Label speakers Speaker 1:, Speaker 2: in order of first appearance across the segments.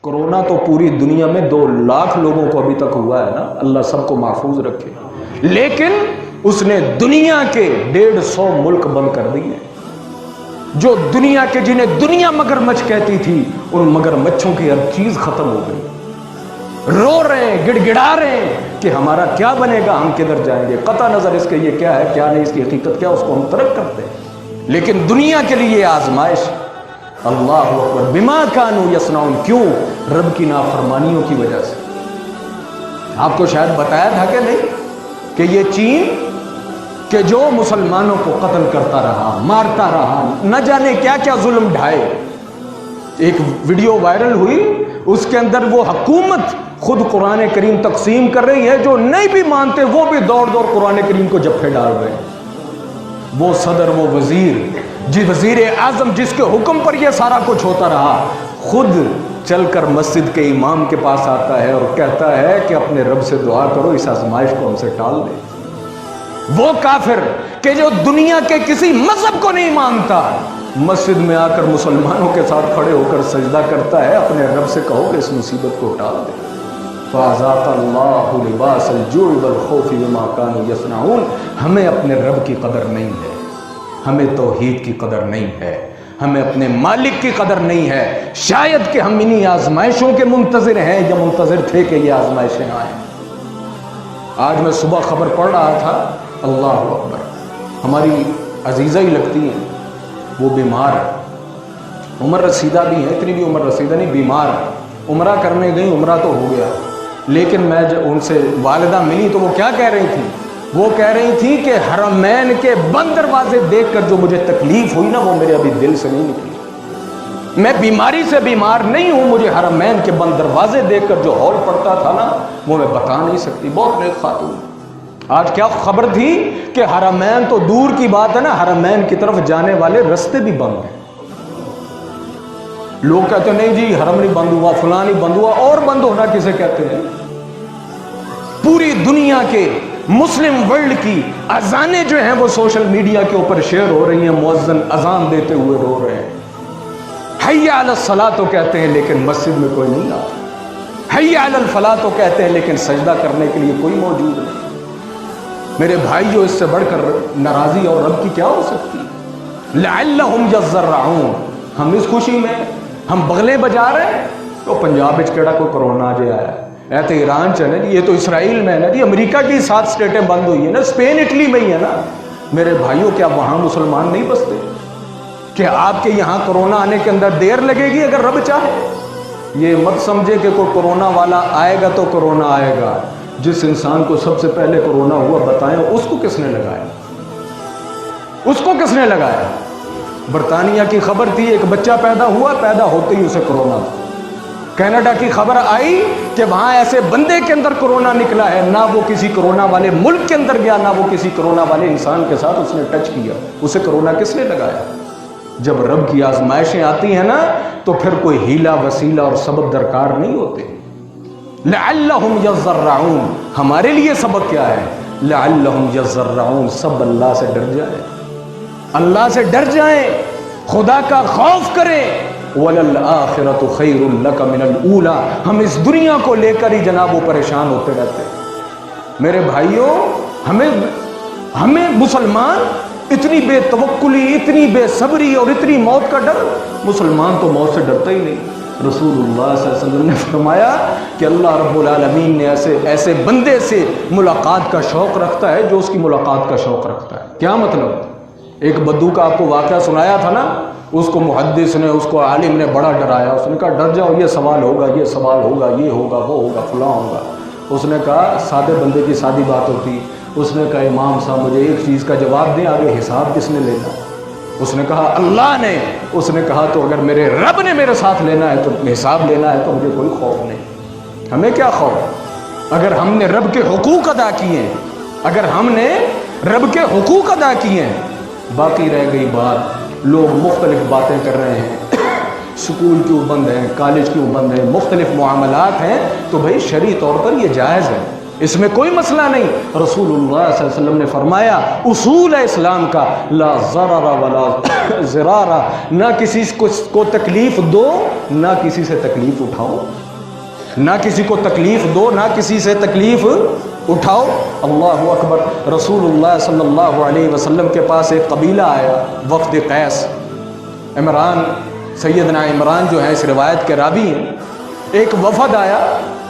Speaker 1: Corona تو پوری دنیا میں 2 لاکھ لوگوں کو ابھی تک ہوا ہے نا، اللہ سب کو محفوظ رکھے، لیکن اس نے دنیا کے 150 ملک بند کر دیے۔ جو دنیا کے جنہیں دنیا مگرمچھ کہتی تھی، ان مگرمچھوں کی ہر چیز ختم ہو گئی، رو رہے ہیں، گڑ گڑا رہے ہیں کہ ہمارا کیا بنے گا، ہم کدھر جائیں گے، قطع نظر اس کے یہ کیا ہے کیا نہیں، اس کی حقیقت کیا، اس کو ہم ترک کرتے ہیں، لیکن دنیا کے لیے یہ آزمائش۔ اللہ اکبر، بما کانوا یصنعون، کیوں؟ رب کی نافرمانیوں کی وجہ سے۔ آپ کو شاید بتایا تھا کہ نہیں کہ یہ چین کہ جو مسلمانوں کو قتل کرتا رہا، مارتا رہا، نہ جانے کیا کیا ظلم ڈھائے۔ ایک ویڈیو وائرل ہوئی، اس کے اندر وہ حکومت خود قرآن کریم تقسیم کر رہی ہے، جو نہیں بھی مانتے وہ بھی دوڑ دوڑ قرآن کریم کو جپھے ڈال رہے ہیں۔ وہ صدر، وہ وزیر، وزیر اعظم جس کے حکم پر یہ سارا کچھ ہوتا رہا، خود چل کر مسجد کے امام کے پاس آتا ہے اور کہتا ہے کہ اپنے رب سے دعا کرو اس آزمائش کو ہم سے ٹال دے۔ وہ کافر کہ جو دنیا کے کسی مذہب کو نہیں مانتا، مسجد میں آ کر مسلمانوں کے ساتھ کھڑے ہو کر سجدہ کرتا ہے، اپنے رب سے کہو کہ اس مصیبت کو ٹال دے۔ فَأَذَاقَ اللَّهُ لِبَاسَ الْجُوعِ وَالْخَوْفِ بِمَا كَانُوا يَصْنَعُونَ۔ ہمیں اپنے رب کی قدر نہیں ہے، ہمیں توحید کی قدر نہیں ہے، ہمیں اپنے مالک کی قدر نہیں ہے۔ شاید کہ ہم انہی آزمائشوں کے منتظر ہیں یا منتظر تھے کہ یہ آزمائشیں آئیں۔ آج میں صبح خبر پڑھ رہا تھا، اللہ اکبر، ہماری عزیزہ ہی لگتی ہیں، وہ بیمار ہے، عمر رسیدہ بھی ہیں، اتنی بھی عمر رسیدہ نہیں، بیمار ہے، عمرہ کرنے گئی، عمرہ تو ہو گیا، لیکن میں جب ان سے والدہ ملی تو وہ کیا کہہ رہی تھی؟ وہ کہہ رہی تھی کہ حرمین کے بند دروازے دیکھ کر جو مجھے تکلیف ہوئی نا، وہ میرے ابھی دل سے نہیں نکلی۔ میں بیماری سے بیمار نہیں ہوں، مجھے حرمین کے بند دروازے دیکھ کر جو ہول پڑتا تھا نا، وہ میں بتا نہیں سکتی۔ بہت نیک خاتون۔ آج کیا خبر تھی کہ حرمین تو دور کی بات ہے نا، حرمین کی طرف جانے والے رستے بھی بند ہیں۔ لوگ کہتے ہیں نہیں جی حرم نہیں بند ہوا، فلاں نہیں بند ہوا، اور بند ہونا کسے کہتے ہیں؟ پوری دنیا کے مسلم ورلڈ کی اذانیں جو ہیں وہ سوشل میڈیا کے اوپر شیئر ہو رہی ہیں، مؤذن اذان دیتے ہوئے رو رہے ہیں، حی علی الصلاۃ تو کہتے ہیں لیکن مسجد میں کوئی نہیں آتا، حی علی الفلاح تو کہتے ہیں لیکن سجدہ کرنے کے لیے کوئی موجود نہیں۔ میرے بھائی، جو اس سے بڑھ کر ناراضی اور رب کی کیا ہو سکتی؟ لعلہم یضرعون۔ ہم اس خوشی میں ہم بغلیں بجا رہے ہیں تو پنجاب وچ کیڑا کوئی کرونا جے آیا ہے، تو ایران چ ہے جی، یہ تو اسرائیل میں ہے نا جی، امریکہ کی 7 اسٹیٹیں بند ہوئی ہیں نا، اسپین اٹلی میں ہی ہے نا۔ میرے بھائیوں، کیا وہاں مسلمان نہیں بستے؟ کہ آپ کے یہاں کرونا آنے کے اندر دیر لگے گی اگر رب چاہے؟ یہ مت سمجھے کہ کوئی کرونا والا آئے گا تو کرونا آئے گا۔ جس انسان کو سب سے پہلے کرونا ہوا، بتائیں اس کو کس نے لگایا؟ اس کو کس نے لگایا؟ برطانیہ کی خبر تھی، ایک بچہ پیدا ہوا، پیدا ہوتے ہی اسے کرونا تھا۔ کینیڈا کی خبر آئی کہ وہاں ایسے بندے کے اندر کرونا نکلا ہے، نہ وہ کسی کرونا والے ملک کے اندر گیا، نہ وہ کسی کرونا والے انسان کے ساتھ اس نے ٹچ کیا، اسے کرونا کس نے لگایا؟ جب رب کی آزمائشیں آتی ہیں نا، تو پھر کوئی ہیلا وسیلہ اور سبب درکار نہیں ہوتے۔ لعلہم یضرعون، ہمارے لیے سبق کیا ہے؟ لعلہم یضرعون، سب اللہ سے ڈر جائیں، اللہ سے ڈر جائیں، خدا کا خوف کریں۔ وَلَلْآخِرَةُ خَيْرٌ لَكَ مِنَ الْأُولَىٰ، ہم اس دنیا کو لے کر ہی جناب وہ پریشان ہوتے رہتے ہیں۔ میرے بھائیوں، ہمیں مسلمان اتنی بے توکلی، اتنی بے صبری اور اتنی موت کا ڈر، مسلمان تو موت سے ڈرتا ہی نہیں۔ رسول اللہ صلی اللہ علیہ وسلم نے فرمایا کہ اللہ رب العالمین نے ایسے بندے سے ملاقات کا شوق رکھتا ہے جو اس کی ملاقات کا شوق رکھتا ہے۔ کیا مطلب؟ ایک بدو کا آپ کو واقعہ سنایا تھا نا، اس کو محدث نے، اس کو عالم نے بڑا ڈرایا، اس نے کہا ڈر جاؤ، یہ سوال ہوگا، یہ سوال ہوگا، یہ ہوگا، وہ ہوگا، فلاں ہوگا۔ اس نے کہا سادے بندے کی سادی بات ہوتی، اس نے کہا امام صاحب مجھے ایک چیز کا جواب دیں، آگے حساب کس نے لینا؟ اس نے کہا اللہ نے۔ اس نے کہا تو اگر میرے رب نے میرے ساتھ لینا ہے تو حساب لینا ہے تو مجھے کوئی خوف نہیں۔ ہمیں کیا خوف؟ اگر ہم نے رب کے حقوق ادا کیے ہیں، اگر ہم نے رب کے حقوق ادا کیے ہیں، باقی رہ گئی بات، لوگ مختلف باتیں کر رہے ہیں، سکول کیوں بند ہیں، کالج کیوں بند ہیں، مختلف معاملات ہیں، تو بھائی شرعی طور پر یہ جائز ہے، اس میں کوئی مسئلہ نہیں. رسول اللہ صلی اللہ علیہ وسلم نے فرمایا اصول ہے اسلام کا لا ضرر ولا ضرار، نہ کسی کو تکلیف دو نہ کسی سے تکلیف اٹھاؤ، نہ کسی کو تکلیف دو نہ کسی سے تکلیف اٹھاؤ. اللہ اکبر. رسول اللہ صلی اللہ علیہ وسلم کے پاس ایک قبیلہ آیا، وفد قیس. عمران، سیدنا عمران جو ہے اس روایت کے راوی ہیں. ایک وفد آیا،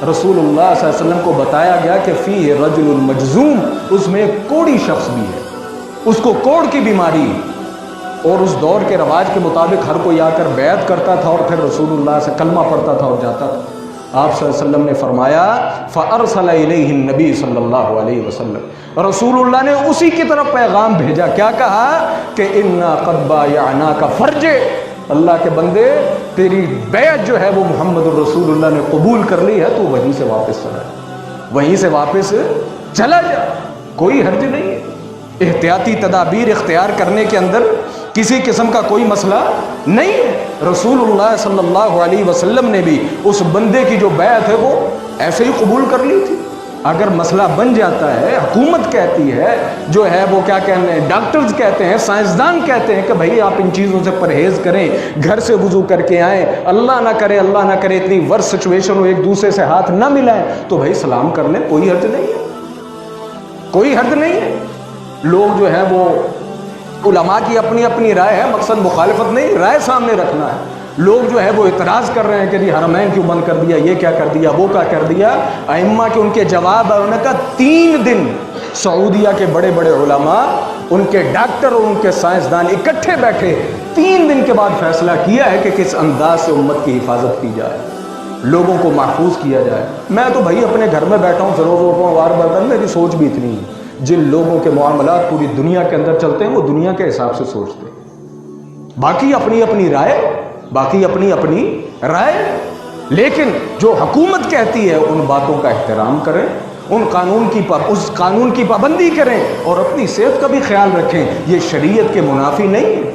Speaker 1: رسول اللہ صلی اللہ علیہ وسلم کو بتایا گیا کہ فیہ رجل مجذوم، اس میں ایک کوڑی شخص بھی ہے، اس کو کوڑ کی بیماری ہے. اور اس دور کے رواج کے مطابق ہر کوئی آ کر بیعت کرتا تھا اور پھر رسول اللہ سے کلمہ پڑھتا تھا اور جاتا تھا. آپ صلی اللہ علیہ وسلم نے فرمایا فَأَرْسَلَ إِلَيْهِ النَّبِي صلی اللہ علیہ وسلم، رسول اللہ نے اسی کی طرف پیغام بھیجا. کیا کہا کہ اِنَّا قَدْ بَایَعْنَاكَ فَارْجِعْ، اللہ کے بندے تیری بیعت جو ہے وہ محمد الرسول اللہ نے قبول کر لی ہے، تو وہیں سے واپس چلا جا، وہیں سے واپس چلا جا، کوئی حرج نہیں ہے. احتیاطی تدابیر اختیار کرنے کے اندر کسی قسم کا کوئی مسئلہ نہیں ہے. رسول اللہ صلی اللہ علیہ وسلم نے بھی اس بندے کی جو بیعت ہے وہ ایسے ہی قبول کر لی تھی. اگر مسئلہ بن جاتا ہے، حکومت کہتی ہے، جو ہے وہ کیا کہتے ہیں، ڈاکٹرز کہتے ہیں، سائنسدان کہتے ہیں کہ بھائی آپ ان چیزوں سے پرہیز کریں، گھر سے وضو کر کے آئیں، اللہ نہ کرے اتنی ورس سچویشن ہو ایک دوسرے سے ہاتھ نہ ملائیں، تو بھائی سلام کر لیں، کوئی حرج نہیں ہے، کوئی حرج نہیں ہے. لوگ جو ہے وہ علماء کی اپنی اپنی رائے ہے، مقصد مخالفت نہیں، رائے سامنے رکھنا ہے. لوگ جو ہے وہ اعتراض کر رہے ہیں کہ جی حرمین کیوں بند کر دیا، یہ کیا کر دیا، وہ کیا کر دیا. ائمہ کے ان کے جواب ہے، انہوں نے کہا 3 دن سعودیہ کے بڑے بڑے علماء، ان کے ڈاکٹر اور ان کے سائنسدان اکٹھے بیٹھے 3 دن کے بعد فیصلہ کیا ہے کہ کس انداز سے امت کی حفاظت کی جائے، لوگوں کو محفوظ کیا جائے. میں تو بھائی اپنے گھر میں بیٹھا ہوں، فروز ہوتا ہوں، وار برتن، میری سوچ بھی اتنی ہے. جن لوگوں کے معاملات پوری دنیا کے اندر چلتے ہیں وہ دنیا کے حساب سے سوچتے ہیں، باقی اپنی اپنی رائے، لیکن جو حکومت کہتی ہے ان باتوں کا احترام کریں، اس قانون کی پابندی کریں اور اپنی صحت کا بھی خیال رکھیں. یہ شریعت کے منافی نہیں ہے،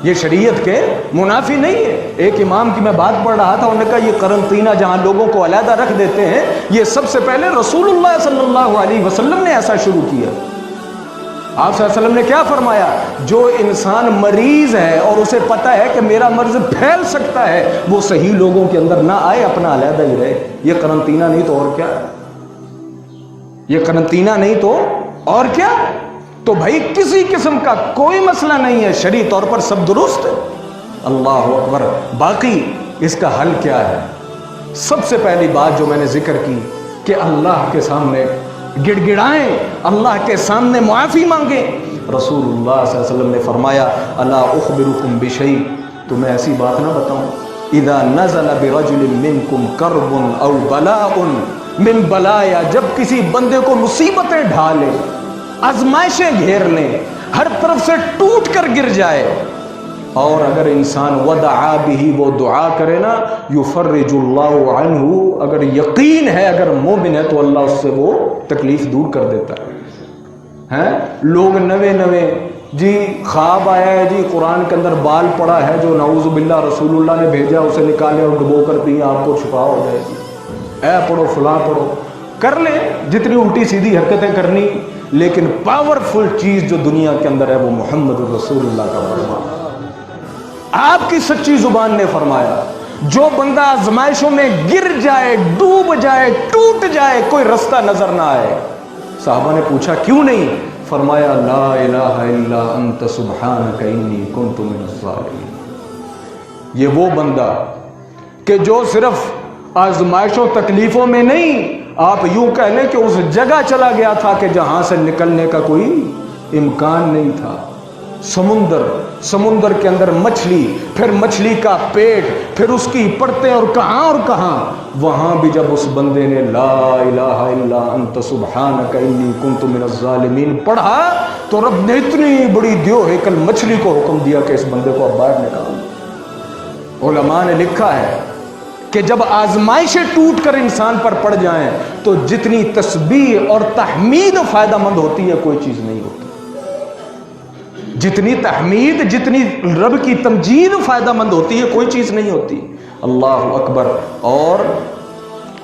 Speaker 1: یہ شریعت کے منافی نہیں ہے. ایک امام کی میں بات پڑھ رہا تھا، انہوں نے کہا یہ قرنطینہ جہاں لوگوں کو علیحدہ رکھ دیتے ہیں، یہ سب سے پہلے رسول اللہ صلی اللہ علیہ وسلم نے ایسا شروع کیا. آپ صلی اللہ علیہ وسلم نے کیا فرمایا، جو انسان مریض ہے اور اسے پتہ ہے کہ میرا مرض پھیل سکتا ہے، وہ صحیح لوگوں کے اندر نہ آئے، اپنا علیحدہ ہی رہے. یہ قرنطینہ نہیں تو اور کیا ہے، یہ قرنطینہ نہیں تو اور کیا. تو بھائی کسی قسم کا کوئی مسئلہ نہیں ہے، شرعی طور پر سب درست ہے. اللہ اکبر. باقی اس کا حل کیا ہے؟ سب سے پہلی بات جو میں نے ذکر کی کہ اللہ کے سامنے گڑ گڑائیں، اللہ کے سامنے معافی مانگیں. رسول اللہ صلی اللہ علیہ وسلم نے فرمایا الا اخبرکم بشیء، تمہیں ایسی بات نہ بتاؤں، اذا نزل برجل منکم کرب او بلاء من بلایا، جب کسی بندے کو مصیبتیں ڈھالیں، آزمائشیں گھیر لیں، ہر طرف سے ٹوٹ کر گر جائے، اور اگر انسان ودعا بہ، وہ دعا کرے نا، یفرج اللہ عنہ، اگر یقین ہے، اگر مومن ہے تو اللہ اس سے وہ تکلیف دور کر دیتا ہے. لوگ نوے جی خواب آیا ہے جی قرآن کے اندر بال پڑا ہے جو نعوذ باللہ رسول اللہ نے بھیجا، اسے نکالے اور ڈبو کر پیے، آپ کو شفا ہو جائے گی، اے پڑھو فلاں پڑھو، کر لیں جتنی الٹی سیدھی حرکتیں کرنی، لیکن پاورفل چیز جو دنیا کے اندر ہے وہ محمد الرسول اللہ کا فرمان. آپ کی سچی زبان نے فرمایا جو بندہ آزمائشوں میں گر جائے، ڈوب جائے، ٹوٹ جائے، کوئی رستہ نظر نہ آئے، صحابہ نے پوچھا کیوں نہیں؟ فرمایا لا الہ الا انت سبحانک انی کنت من الظالمین. یہ وہ بندہ کہ جو صرف آزمائشوں تکلیفوں میں نہیں، آپ یوں کہہ لیں کہ اس جگہ چلا گیا تھا کہ جہاں سے نکلنے کا کوئی امکان نہیں تھا. سمندر کے اندر مچھلی، پھر مچھلی کا پیٹ، پھر اس کی پرتیں، اور کہاں، وہاں بھی جب اس بندے نے لا الہ الا انت سبحانک انی کنت من الظالمین پڑھا تو رب نے اتنی بڑی دیو ہیکل مچھلی کو حکم دیا کہ اس بندے کو اب باہر نکالو. علماء نے لکھا ہے کہ جب آزمائشیں ٹوٹ کر انسان پر پڑ جائیں تو جتنی تسبیح اور تحمید فائدہ مند ہوتی ہے کوئی چیز نہیں ہوتی. جتنی تحمید، جتنی رب کی تمجید فائدہ مند ہوتی ہے کوئی چیز نہیں ہوتی. اللہ اکبر. اور